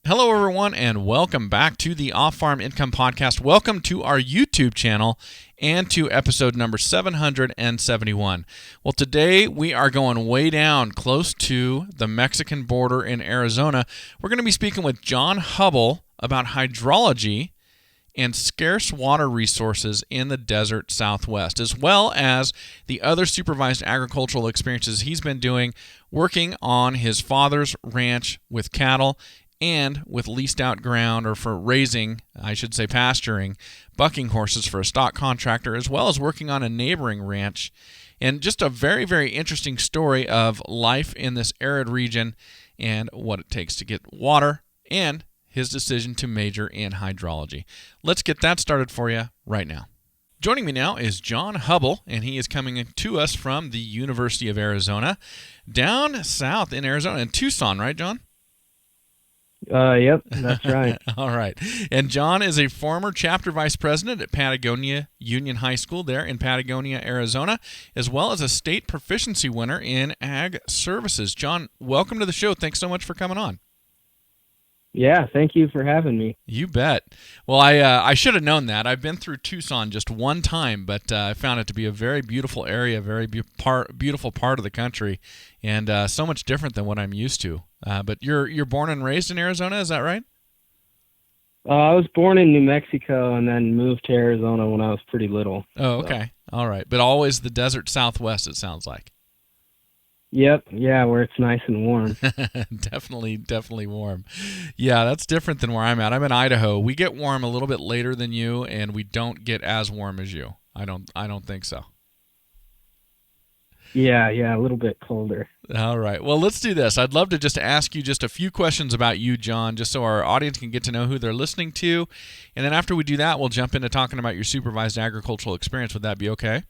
Hello, everyone, and welcome back to the Off-Farm Income Podcast. Welcome to our YouTube channel and to episode number 771. Well, today we are going way down close to the Mexican border in Arizona. We're going to be speaking with John Hubbell about hydrology and scarce water resources in the desert Southwest, as well as the other supervised agricultural experiences he's been doing working on his father's ranch with cattle and with leased out ground, or for raising, I should say pasturing, bucking horses for a stock contractor, as well as working on a neighboring ranch. And just a very, very interesting story of life in this arid region and what it takes to get water, and his decision to major in hydrology. Let's get that started for you right now. Joining me now is John Hubbell, and he is coming to us from the University of Arizona, down south in Arizona, in Tucson, right, John? Yep, that's right. All right. And John is a former chapter vice president at Patagonia High School there in Patagonia, Arizona, as well as a state proficiency winner in ag services. John, welcome to the show. Thanks so much for coming on. Yeah, thank you for having me. You bet. Well, I should have known that. I've been through Tucson just one time, but I found it to be a very beautiful area, very beautiful part of the country, and so much different than what I'm used to. But you're born and raised in Arizona, is that right? I was born in New Mexico and then moved to Arizona when I was pretty little. Oh, okay. So. All right. But always the desert Southwest, it sounds like. Yep, yeah, where it's nice and warm. Definitely warm. Yeah, that's different than where I'm at. I'm in Idaho. We get warm a little bit later than you, and we don't get as warm as you. I don't think so. Yeah, a little bit colder. All right. Well, let's do this. I'd love to just ask you just a few questions about you, John, just so our audience can get to know who they're listening to. And then after we do that, we'll jump into talking about your supervised agricultural experience. Would that be okay?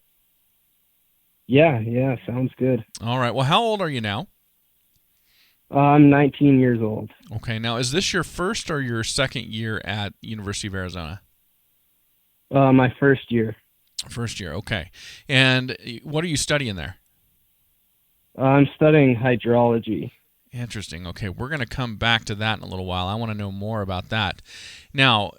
Yeah, sounds good. All right. Well, how old are you now? I'm 19 years old. Okay. Now, is this your first or your second year at University of Arizona? My first year. First year. Okay. And what are you studying there? I'm studying hydrology. Interesting. Okay. We're going to come back to that in a little while. I want to know more about that. Now,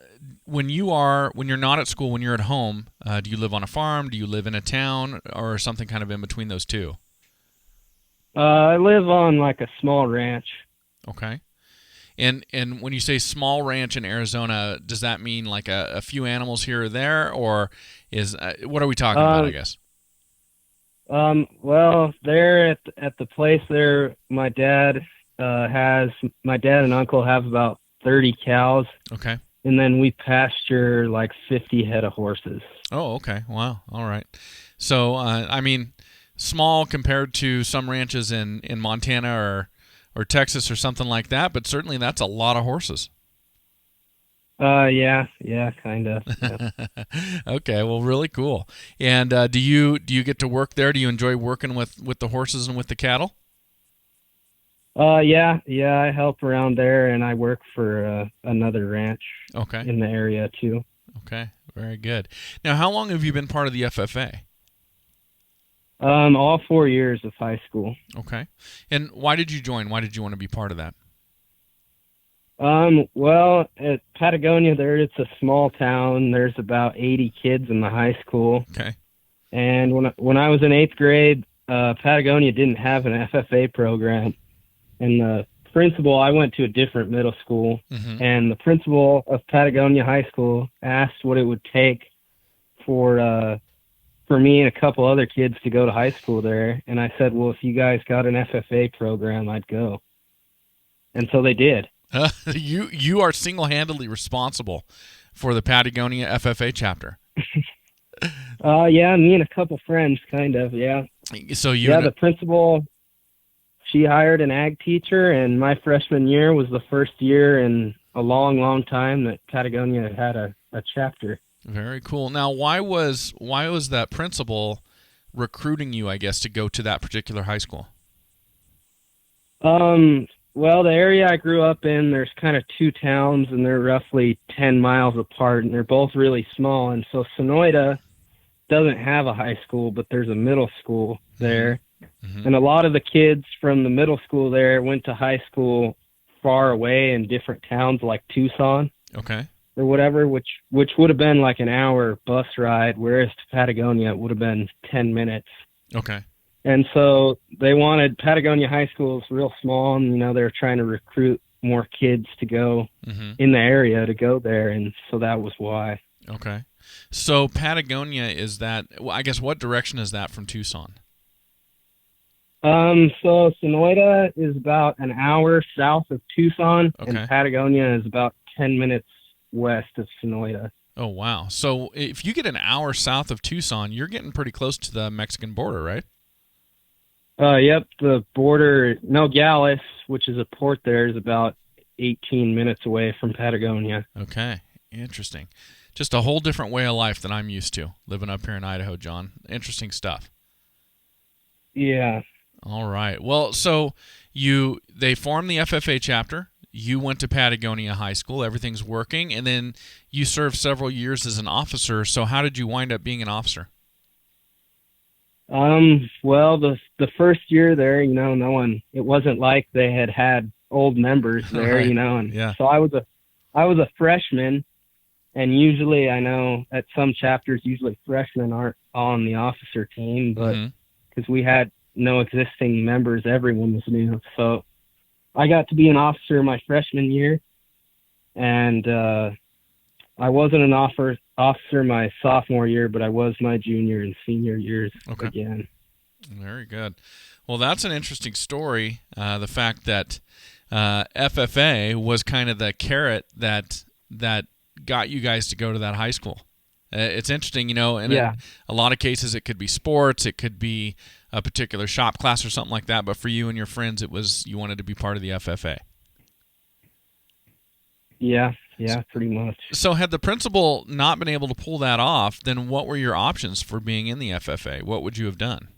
when you're not at school, when you're at home, do you live on a farm? Do you live in a town, or something kind of in between those two? I live on like a small ranch. Okay. And when you say small ranch in Arizona, does that mean like a few animals here or there, or is what are we talking about, I guess? Well, there at the place there, my dad and uncle have about 30 cows. Okay. And then we pasture like 50 head of horses. Oh, okay. Wow. All right. So, I mean, small compared to some ranches in Montana or Texas or something like that, but certainly that's a lot of horses. Yeah, kind of. Yeah. Okay, well, really cool. And do you get to work there? Do you enjoy working with the horses and with the cattle? Yeah, I help around there, and I work for another ranch. Okay. In the area too. Okay, very good. Now, how long have you been part of the FFA? All 4 years of high school. Okay. And why did you join? Why did you want to be part of that? Well, at Patagonia it's a small town. There's about 80 kids in the high school. Okay. And when I was in 8th grade, Patagonia didn't have an FFA program. And the principal, I went to a different middle school, and the principal of Patagonia High School asked what it would take for me and a couple other kids to go to high school there. And I said, well, if you guys got an FFA program, I'd go. And so they did. You are single-handedly responsible for the Patagonia FFA chapter. Yeah, me and a couple friends, kind of, yeah. So the principal, she hired an ag teacher, and my freshman year was the first year in a long, long time that Patagonia had a chapter. Very cool. Now, why was that principal recruiting you, I guess, to go to that particular high school? Well, the area I grew up in, there's kind of two towns, and they're roughly 10 miles apart, and they're both really small. And so Sonoyta doesn't have a high school, but there's a middle school there. Mm-hmm. And a lot of the kids from the middle school there went to high school far away in different towns like Tucson. Okay. Or whatever, which would have been like an hour bus ride, whereas to Patagonia it would have been 10 minutes. Okay. And so they wanted Patagonia High School is real small, and they were trying to recruit more kids to go in the area to go there, and so that was why. Okay. So Patagonia is that? Well, I guess what direction is that from Tucson? So Sonoyta is about an hour south of Tucson, and Patagonia is about 10 minutes west of Sonoyta. Oh, wow. So if you get an hour south of Tucson, you're getting pretty close to the Mexican border, right? Yep. The border, Nogales, which is a port there, is about 18 minutes away from Patagonia. Okay. Interesting. Just a whole different way of life than I'm used to, living up here in Idaho, John. Interesting stuff. Yeah. All right. Well, so they formed the FFA chapter. You went to Patagonia High School. Everything's working. And then you served several years as an officer. So how did you wind up being an officer? Well, the first year there, it wasn't like they had old members there, right. And yeah. So I was a freshman, and usually I know at some chapters, usually freshmen aren't on the officer team, but because we had no existing members, everyone was new. So I got to be an officer my freshman year, and I wasn't an officer my sophomore year, but I was my junior and senior years again. Very good. Well, that's an interesting story, the fact that FFA was kind of the carrot that got you guys to go to that high school. It's interesting, in a lot of cases it could be sports, it could be a particular shop class or something like that, but for you and your friends, it was you wanted to be part of the FFA. Yeah, pretty much. So had the principal not been able to pull that off, then what were your options for being in the FFA? What would you have done?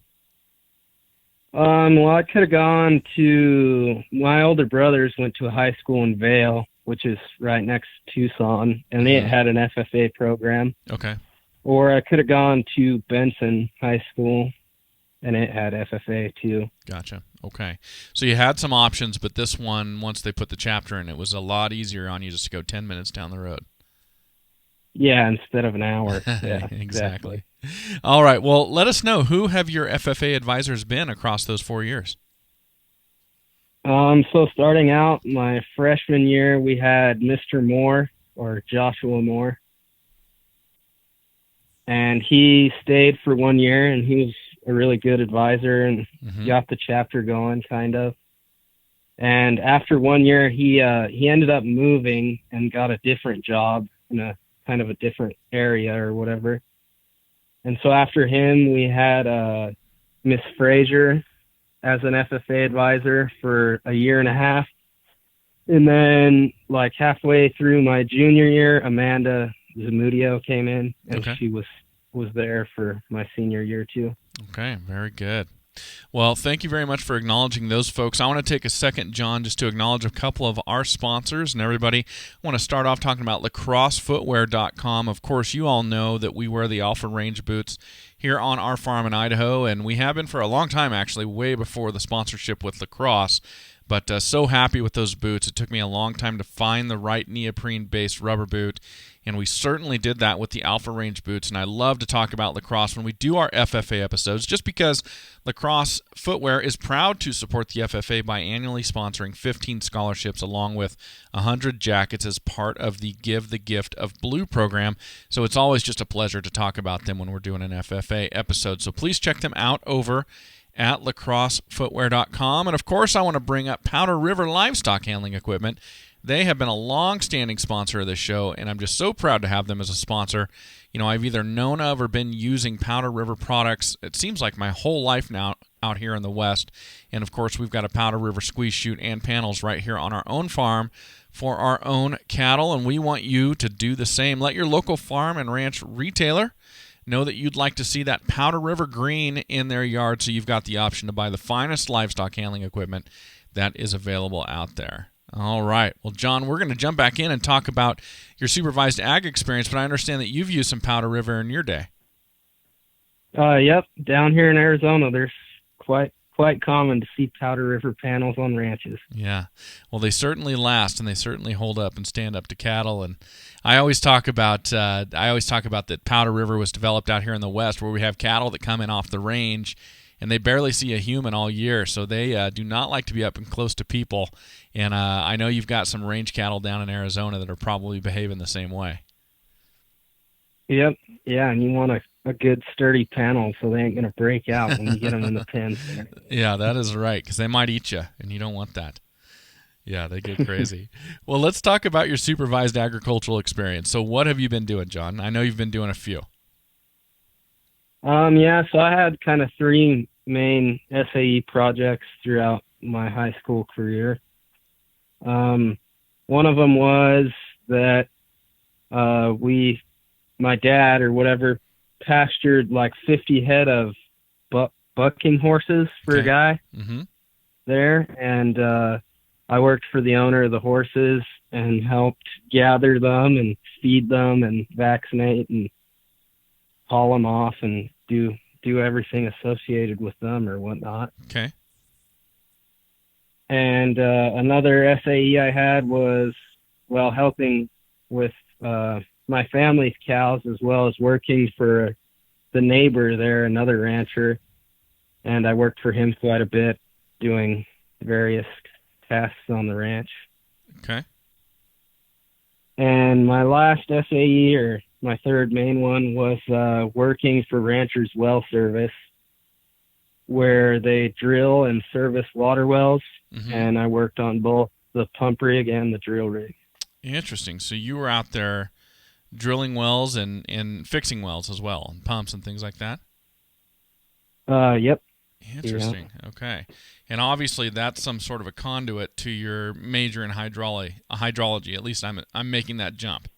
Well, I could have gone to, my older brothers went to a high school in Vail, which is right next to Tucson, and it had an FFA program. Okay. Or I could have gone to Benson High School, and it had FFA too. Gotcha. Okay. So you had some options, but this one, once they put the chapter in, it was a lot easier on you just to go 10 minutes down the road. Yeah, instead of an hour. Yeah, exactly. All right. Well, let us know, who have your FFA advisors been across those 4 years? So starting out my freshman year, we had Mr. Moore, or Joshua Moore. And he stayed for 1 year, and he was a really good advisor and got the chapter going, kind of. And after 1 year, he ended up moving and got a different job in a kind of a different area or whatever. And so after him, we had Miss Frazier as an FFA advisor for a year and a half. And then, like halfway through my junior year, Amanda Zamudio came in, and she was there for my senior year too. Okay, very good. Well, thank you very much for acknowledging those folks. I want to take a second, John, just to acknowledge a couple of our sponsors and everybody. I want to start off talking about lacrossefootwear.com. Of course, you all know that we wear the Alpha Range boots here on our farm in Idaho, and we have been for a long time, actually, way before the sponsorship with Lacrosse. But so happy with those boots. It took me a long time to find the right neoprene-based rubber boot, and we certainly did that with the Alpha Range boots. And I love to talk about Lacrosse when we do our FFA episodes, just because Lacrosse Footwear is proud to support the FFA by annually sponsoring 15 scholarships along with 100 jackets as part of the Give the Gift of Blue program. So it's always just a pleasure to talk about them when we're doing an FFA episode. So please check them out over at lacrossefootwear.com. And of course, I want to bring up Powder River Livestock Handling Equipment. They have been a long-standing sponsor of this show, and I'm just so proud to have them as a sponsor. I've either known of or been using Powder River products, it seems like my whole life now out here in the West. And of course, we've got a Powder River squeeze chute and panels right here on our own farm for our own cattle, and we want you to do the same. Let your local farm and ranch retailer know that you'd like to see that Powder River green in their yard, so you've got the option to buy the finest livestock handling equipment that is available out there. All right. Well, John, we're going to jump back in and talk about your supervised ag experience, but I understand that you've used some Powder River in your day. Yep. Down here in Arizona, there's quite quite common to see Powder River panels on ranches. Yeah. Well, they certainly last, and they certainly hold up and stand up to cattle. And I always talk about that Powder River was developed out here in the West, where we have cattle that come in off the range, and they barely see a human all year, so they do not like to be up and close to people. And I know you've got some range cattle down in Arizona that are probably behaving the same way. Yep. Yeah, and you want a good sturdy panel so they ain't going to break out when you get them in the pens there. Yeah, that is right, because they might eat you, and you don't want that. Yeah, they get crazy. Well, let's talk about your supervised agricultural experience. So what have you been doing, John? I know you've been doing a few. Yeah, so I had kind of three main SAE projects throughout my high school career. One of them was that my dad or whatever pastured like 50 head of bucking horses for a guy there. And I worked for the owner of the horses and helped gather them and feed them and vaccinate and haul them off and do everything associated with them or whatnot. Okay. And another SAE I had was, well, helping with my family's cows, as well as working for the neighbor there, another rancher. And I worked for him quite a bit, doing various tasks on the ranch. Okay. And my last SAE, or my third main one, was working for Ranchers Well Service, where they drill and service water wells. And I worked on both the pump rig and the drill rig. Interesting. So you were out there drilling wells and fixing wells as well, and pumps and things like that? Yep. Interesting. Yeah. Okay. And obviously that's some sort of a conduit to your major in hydrology. At least I'm making that jump.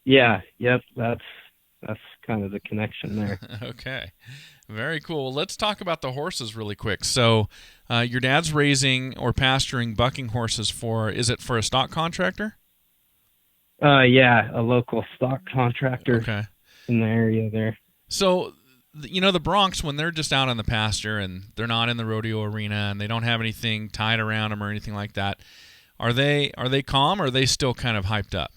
Yeah. Yep. That's kind of the connection there. Okay. Very cool. Well, let's talk about the horses really quick. So your dad's raising or pasturing bucking horses is it for a stock contractor? Yeah, a local stock contractor in the area there. So, the broncs, when they're just out on the pasture and they're not in the rodeo arena and they don't have anything tied around them or anything like that, are they calm or are they still kind of hyped up?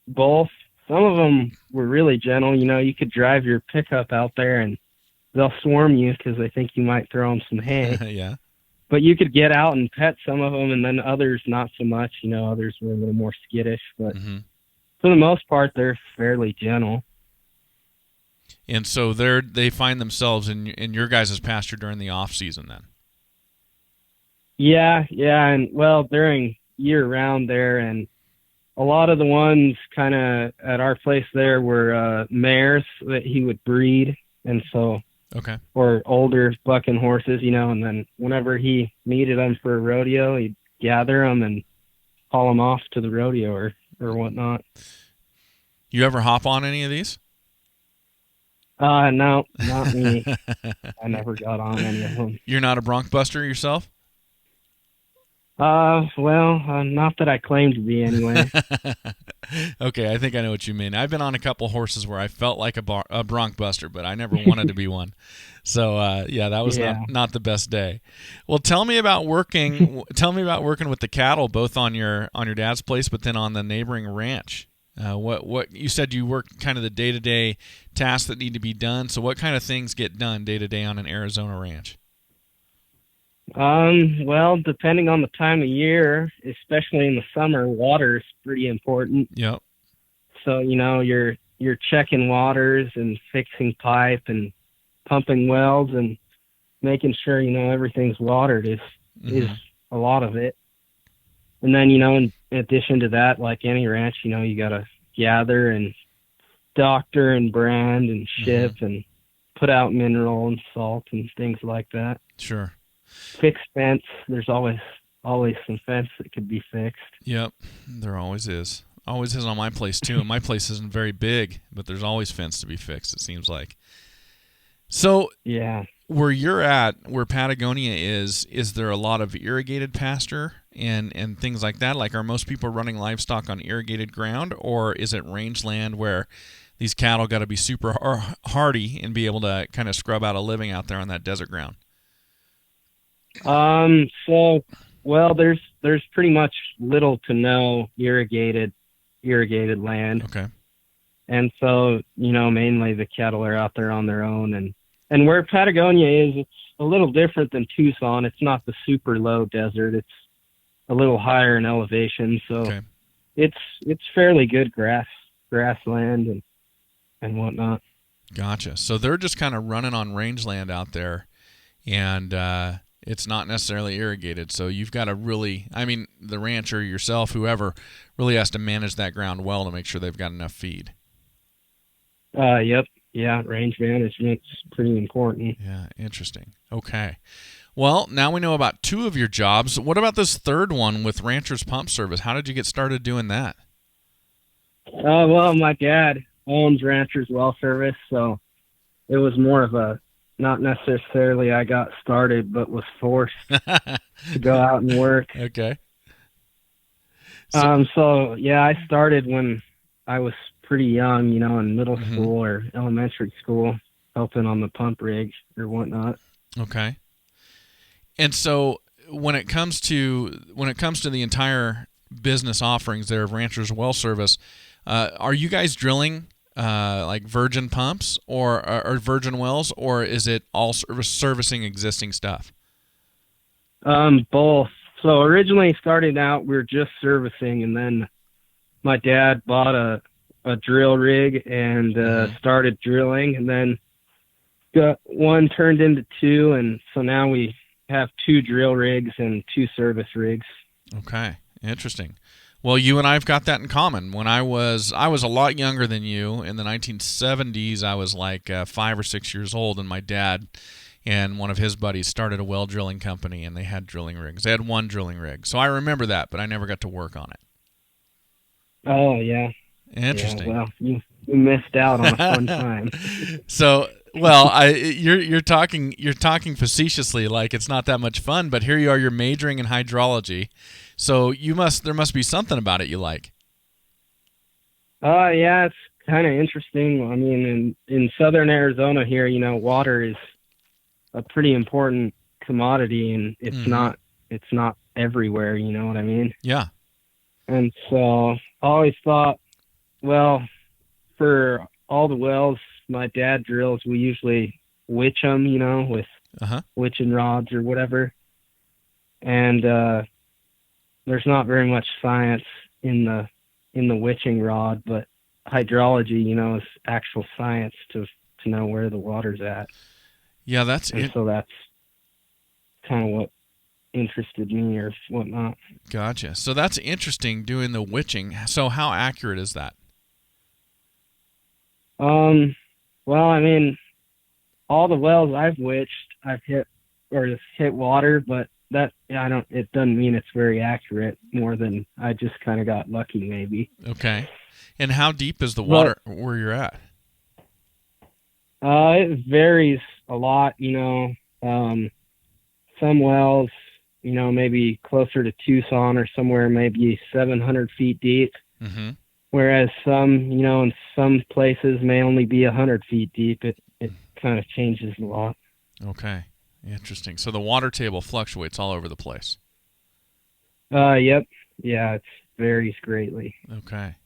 Both. Some of them were really gentle. You could drive your pickup out there and they'll swarm you because they think you might throw them some hay. Yeah. But you could get out and pet some of them, and then others not so much. Others were a little more skittish. But for the most part, they're fairly gentle. And so they find themselves in your guys' pasture during the off season then. Yeah, and well, during year round there, and a lot of the ones kind of at our place there were mares that he would breed, and so. Okay. Or older bucking horses, and then whenever he needed them for a rodeo, he'd gather them and haul them off to the rodeo or whatnot. You ever hop on any of these? No, not me. I never got on any of them. You're not a bronc buster yourself? Well, not that I claim to be anyway. Okay, I think I know what you mean. I've been on a couple horses where I felt like a bronc buster, but I never wanted to be one. So, that was not the best day. Well, tell me about working with the cattle, both on your dad's place, but then on the neighboring ranch. What you said you work kind of the day-to-day tasks that need to be done. So, what kind of things get done day-to-day on an Arizona ranch? Well, depending on the time of year, especially in the summer, water is pretty important. Yep. So, you're checking waters and fixing pipe and pumping wells and making sure, everything's watered is a lot of it. And then, in addition to that, like any ranch, you got to gather and doctor and brand and ship and put out mineral and salt and things like that. Sure. Fix fence. There's always some fence that could be fixed. Yep, there always is. Always is on my place too. And my place isn't very big, but there's always fence to be fixed, it seems like. So yeah, where you're at, where Patagonia is there a lot of irrigated pasture and things like that? Like, are most people running livestock on irrigated ground, or is it rangeland where these cattle got to be super hardy and be able to kind of scrub out a living out there on that desert ground? So, well, there's pretty much little to no irrigated land. Okay. And so, mainly the cattle are out there on their own, and where Patagonia is, it's a little different than Tucson. It's not the super low desert. It's a little higher in elevation. So Okay. it's fairly good grassland and whatnot. Gotcha. So they're just kind of running on rangeland out there, and it's not necessarily irrigated. So you've got to really, the rancher yourself, whoever, really has to manage that ground well to make sure they've got enough feed. Yep. Yeah, range management's pretty important. Yeah, interesting. Okay. Well, now we know about 2 of your jobs. What about this third one with Rancher's Pump Service? How did you get started doing that? Well, my dad owns Rancher's Well Service, so it was more of a, not necessarily I got started, but was forced to go out and work. Okay. So yeah, I started when I was pretty young, in middle school or elementary school, helping on the pump rig or whatnot. Okay. And so when it comes to the entire business offerings there of Rancher's Well Service, are you guys drilling like virgin pumps or virgin wells, or is it all servicing existing stuff? Both. So originally starting out, we were just servicing, and then my dad bought a drill rig and started drilling, and then got one turned into 2, and so now we have 2 drill rigs and 2 service rigs. Okay, interesting. Well, you and I have got that in common. When I was a lot younger than you. In the 1970s, I was like 5 or 6 years old, and my dad and one of his buddies started a well drilling company, and they had drilling rigs. They had 1 drilling rig. So I remember that, but I never got to work on it. Oh, yeah. Interesting. Yeah, well, you missed out on a fun time. So, well, you're talking facetiously like it's not that much fun, but here you are, you're majoring in hydrology. So there must be something about it you like. Yeah, it's kind of interesting. I mean, in southern Arizona here, water is a pretty important commodity, and it's not everywhere, you know what I mean? Yeah. And so I always thought, well, for all the wells my dad drills, we usually witch them, with witching rods or whatever. And there's not very much science in the witching rod, but hydrology, is actual science to know where the water's at. Yeah, so that's kind of what interested me or whatnot. Gotcha. So that's interesting, doing the witching. So how accurate is that? Well, I mean, all the wells I've witched, I've hit water, but it doesn't mean it's very accurate, more than I just kind of got lucky maybe. Okay. And how deep is the water where you're at? It varies a lot, some wells, maybe closer to Tucson or somewhere maybe 700 feet deep. Mm-hmm. Whereas some, in some places may only be 100 feet deep. It kind of changes a lot. Okay. Interesting. So the water table fluctuates all over the place. Yep. Yeah, it varies greatly. Okay.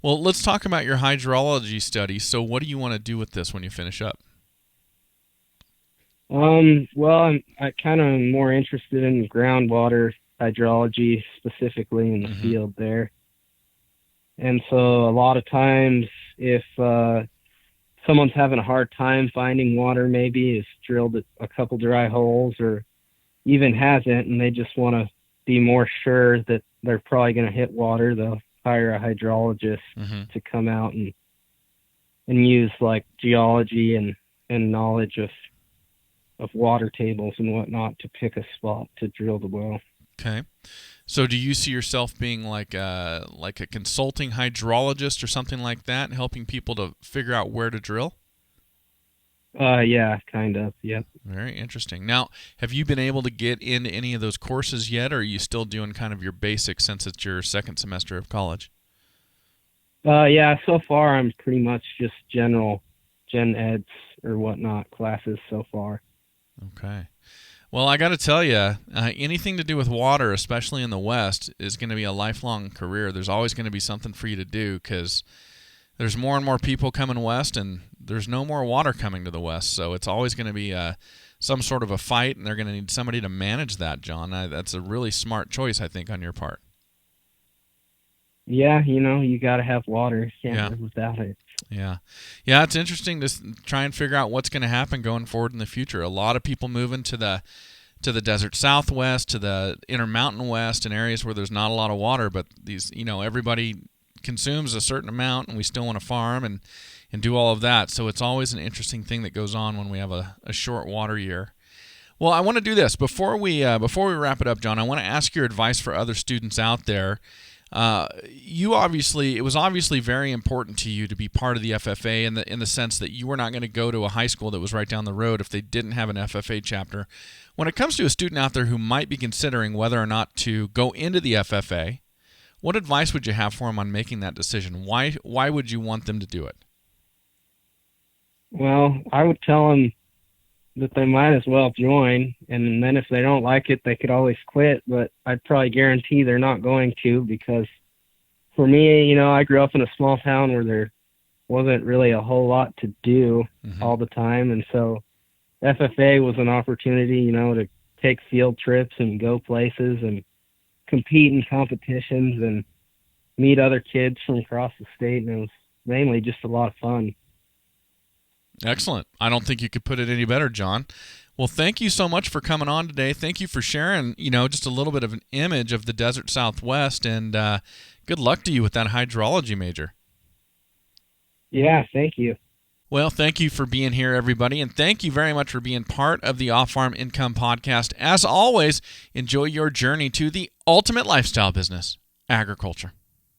Well, let's talk about your hydrology study. So what do you want to do with this when you finish up? Well, I kind of am more interested in groundwater hydrology, specifically in the field there. And so a lot of times if someone's having a hard time finding water, maybe has drilled a couple dry holes or even hasn't, and they just want to be more sure that they're probably going to hit water, they'll hire a hydrologist to come out and use like geology and knowledge of water tables and whatnot to pick a spot to drill the well. Okay. So do you see yourself being like a consulting hydrologist or something like that, helping people to figure out where to drill? Yeah, kind of, yeah. Very interesting. Now, have you been able to get into any of those courses yet, or are you still doing kind of your basics since it's your second semester of college? Yeah, so far I'm pretty much just general gen eds or whatnot classes so far. Okay. Well, I got to tell you, anything to do with water, especially in the West, is going to be a lifelong career. There's always going to be something for you to do because there's more and more people coming west, and there's no more water coming to the West. So it's always going to be some sort of a fight, and they're going to need somebody to manage that, John. That's a really smart choice, I think, on your part. Yeah, you got to have water. Can't live without it. Yeah. Yeah, it's interesting to try and figure out what's going to happen going forward in the future. A lot of people moving to the desert Southwest, to the Intermountain West, in areas where there's not a lot of water, but these, everybody consumes a certain amount, and we still want to farm and do all of that. So it's always an interesting thing that goes on when we have a short water year. Well, I want to do this before we wrap it up, John. I want to ask your advice for other students out there. It was obviously very important to you to be part of the FFA in the sense that you were not going to go to a high school that was right down the road if they didn't have an FFA chapter. When it comes to a student out there who might be considering whether or not to go into the FFA, what advice would you have for them on making that decision? Why would you want them to do it? Well, I would tell them that they might as well join, and then if they don't like it, they could always quit, but I'd probably guarantee they're not going to, because for me, I grew up in a small town where there wasn't really a whole lot to do all the time, and so FFA was an opportunity, to take field trips and go places and compete in competitions and meet other kids from across the state, and it was mainly just a lot of fun. Excellent. I don't think you could put it any better, John. Well, thank you so much for coming on today. Thank you for sharing, just a little bit of an image of the desert Southwest, and good luck to you with that hydrology major. Yeah, thank you. Well, thank you for being here, everybody, and thank you very much for being part of the Off-Farm Income Podcast. As always, enjoy your journey to the ultimate lifestyle business, agriculture.